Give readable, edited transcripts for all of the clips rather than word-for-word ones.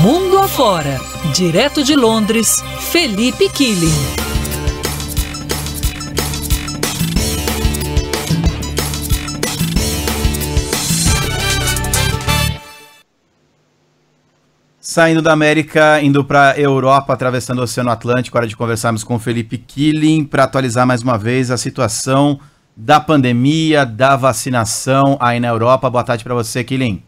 Mundo afora, direto de Londres, Felipe Killing. Saindo da América, indo para a Europa, atravessando o Oceano Atlântico, hora de conversarmos com o Felipe Killing para atualizar mais uma vez a situação da pandemia, da vacinação aí na Europa. Boa tarde para você, Killing.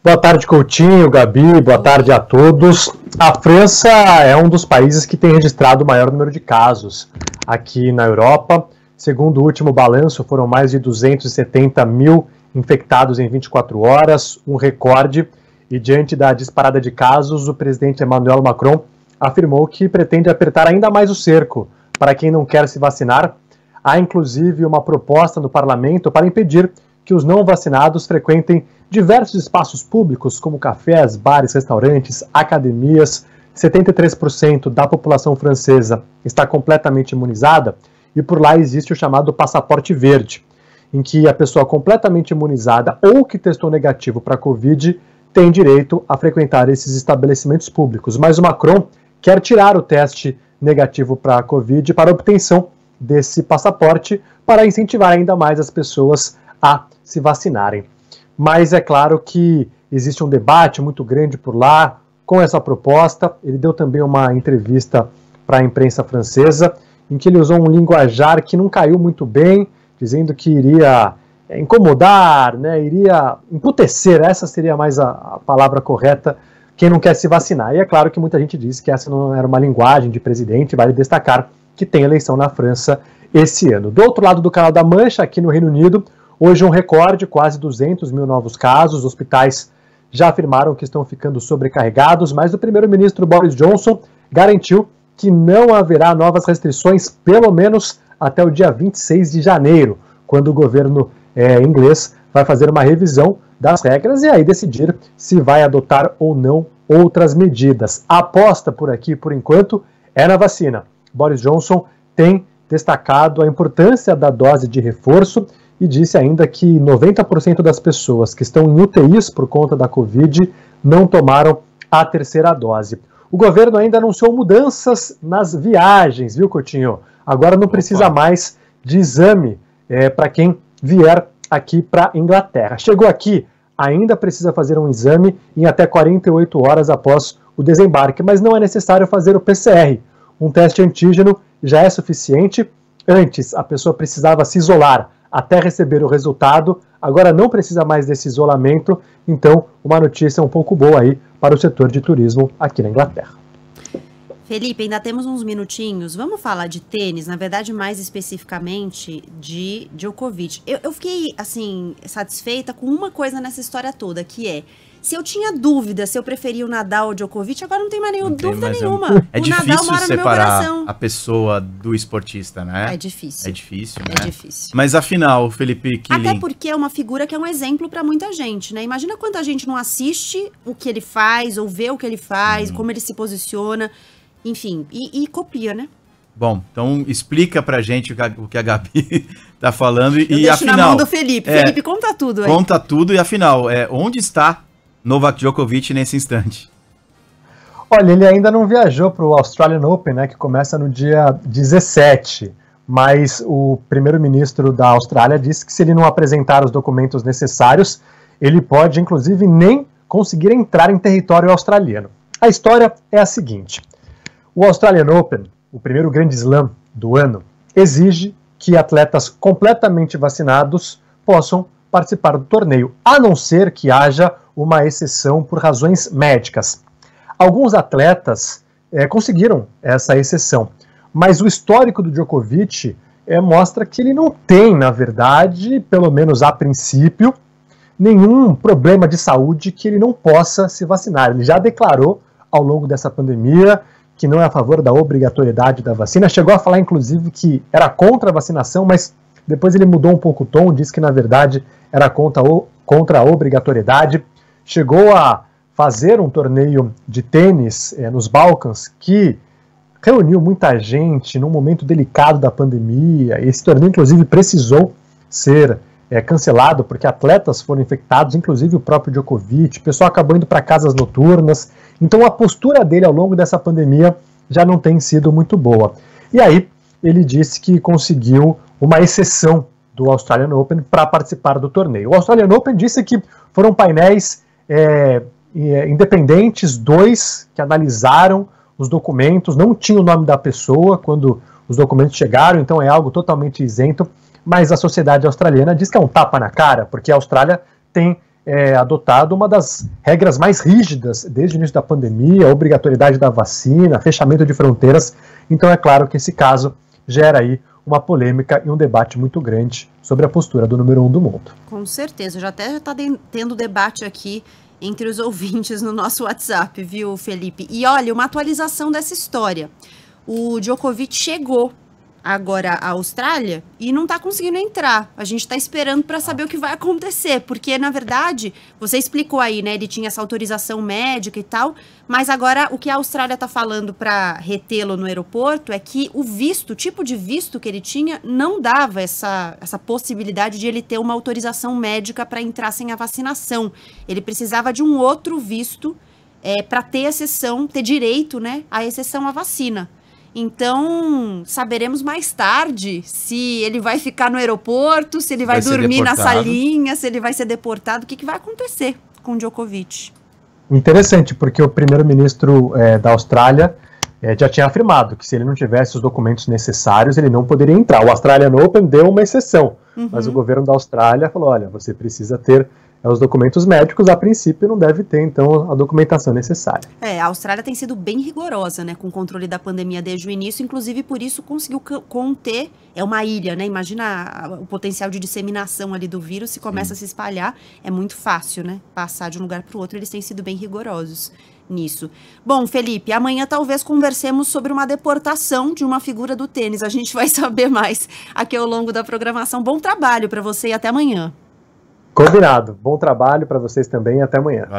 Boa tarde, Coutinho, Gabi, boa tarde a todos. A França é um dos países que tem registrado o maior número de casos aqui na Europa. Segundo o último balanço, foram mais de 270 mil infectados em 24 horas, um recorde. E diante da disparada de casos, o presidente Emmanuel Macron afirmou que pretende apertar ainda mais o cerco para quem não quer se vacinar. Há inclusive uma proposta no parlamento para impedir que os não vacinados frequentem diversos espaços públicos, como cafés, bares, restaurantes, academias. 73% da população francesa está completamente imunizada e por lá existe o chamado passaporte verde, em que a pessoa completamente imunizada ou que testou negativo para a Covid tem direito a frequentar esses estabelecimentos públicos. Mas o Macron quer tirar o teste negativo para a Covid para a obtenção desse passaporte para incentivar ainda mais as pessoas a se vacinarem. Mas é claro que existe um debate muito grande por lá com essa proposta. Ele deu também uma entrevista para a imprensa francesa, em que ele usou um linguajar que não caiu muito bem, dizendo que iria incomodar, né, iria emputecer, essa seria mais a palavra correta, quem não quer se vacinar. E é claro que muita gente disse que essa não era uma linguagem de presidente. Vale destacar que tem eleição na França esse ano. Do outro lado do Canal da Mancha, aqui no Reino Unido, hoje um recorde, quase 200 mil novos casos. Os hospitais já afirmaram que estão ficando sobrecarregados, mas o primeiro-ministro Boris Johnson garantiu que não haverá novas restrições, pelo menos até o dia 26 de janeiro, quando o governo inglês vai fazer uma revisão das regras e aí decidir se vai adotar ou não outras medidas. A aposta por aqui, por enquanto, é na vacina. Boris Johnson tem destacado a importância da dose de reforço e disse ainda que 90% das pessoas que estão em UTIs por conta da Covid não tomaram a terceira dose. O governo ainda anunciou mudanças nas viagens, viu, Coutinho? Agora não precisa mais de exame para quem vier aqui para a Inglaterra. Chegou aqui, ainda precisa fazer um exame em até 48 horas após o desembarque, mas não é necessário fazer o PCR. Um teste antígeno já é suficiente. Antes, a pessoa precisava se isolar até receber o resultado, agora não precisa mais desse isolamento, então uma notícia um pouco boa aí para o setor de turismo aqui na Inglaterra. Felipe, ainda temos uns minutinhos, vamos falar de tênis, na verdade mais especificamente de Djokovic. Eu fiquei, assim, satisfeita com uma coisa nessa história toda, que é, se eu tinha dúvida se eu preferia o Nadal ou o Djokovic, agora não tem mais dúvida nenhuma. É difícil separar a pessoa do esportista, né? É difícil. É difícil, né? É difícil. Mas afinal, Felipe Killing... Até porque é uma figura que é um exemplo pra muita gente, né? Imagina quanta gente não assiste o que ele faz, ou vê o que ele faz, como ele se posiciona... Enfim, e copia, né? Bom, então explica pra gente o que a Gabi tá falando e deixo afinal... na mão do Felipe. Felipe, conta tudo aí. Conta tudo e afinal, onde está Novak Djokovic nesse instante? Olha, ele ainda não viajou para o Australian Open, né, que começa no dia 17, mas o primeiro-ministro da Austrália disse que se ele não apresentar os documentos necessários, ele pode, inclusive, nem conseguir entrar em território australiano. A história é a seguinte... O Australian Open, o primeiro grande slam do ano, exige que atletas completamente vacinados possam participar do torneio, a não ser que haja uma exceção por razões médicas. Alguns atletas conseguiram essa exceção, mas o histórico do Djokovic mostra que ele não tem, na verdade, pelo menos a princípio, nenhum problema de saúde que ele não possa se vacinar. Ele já declarou ao longo dessa pandemia que não é a favor da obrigatoriedade da vacina. Chegou a falar, inclusive, que era contra a vacinação, mas depois ele mudou um pouco o tom, disse que, na verdade, era contra a obrigatoriedade. Chegou a fazer um torneio de tênis nos Balcãs, que reuniu muita gente num momento delicado da pandemia. Esse torneio, inclusive, precisou ser cancelado porque atletas foram infectados, inclusive o próprio Djokovic, o pessoal acabou indo para casas noturnas. Então a postura dele ao longo dessa pandemia já não tem sido muito boa. E aí ele disse que conseguiu uma exceção do Australian Open para participar do torneio. O Australian Open disse que foram painéis independentes, 2 que analisaram os documentos, não tinha o nome da pessoa quando os documentos chegaram, então é algo totalmente isento, mas a sociedade australiana diz que é um tapa na cara, porque a Austrália tem adotado uma das regras mais rígidas desde o início da pandemia, a obrigatoriedade da vacina, fechamento de fronteiras, então é claro que esse caso gera aí uma polêmica e um debate muito grande sobre a postura do número 1 do mundo. Com certeza, já até está tendo debate aqui entre os ouvintes no nosso WhatsApp, viu, Felipe? E olha, uma atualização dessa história. O Djokovic chegou agora à Austrália e não está conseguindo entrar. A gente está esperando para saber o que vai acontecer, porque, na verdade, você explicou aí, né, ele tinha essa autorização médica e tal, mas agora o que a Austrália está falando para retê-lo no aeroporto é que o visto, o tipo de visto que ele tinha, não dava essa possibilidade de ele ter uma autorização médica para entrar sem a vacinação. Ele precisava de um outro visto para ter exceção, ter direito, né, à exceção à vacina. Então, saberemos mais tarde se ele vai ficar no aeroporto, se ele vai dormir na salinha, se ele vai ser deportado, o que vai acontecer com o Djokovic. Interessante, porque o primeiro-ministro da Austrália já tinha afirmado que se ele não tivesse os documentos necessários, ele não poderia entrar. O Australian Open deu uma exceção, mas o governo da Austrália falou, olha, você precisa ter os documentos médicos, a princípio não deve ter, então, a documentação necessária. A Austrália tem sido bem rigorosa, né, com o controle da pandemia desde o início, inclusive por isso conseguiu conter, é uma ilha, né, imagina o potencial de disseminação ali do vírus, se começa a se espalhar, é muito fácil, né, passar de um lugar para o outro, eles têm sido bem rigorosos nisso. Bom, Felipe, amanhã talvez conversemos sobre uma deportação de uma figura do tênis, a gente vai saber mais aqui ao longo da programação. Bom trabalho para você e até amanhã. Combinado. Bom trabalho para vocês também e até amanhã. Valeu.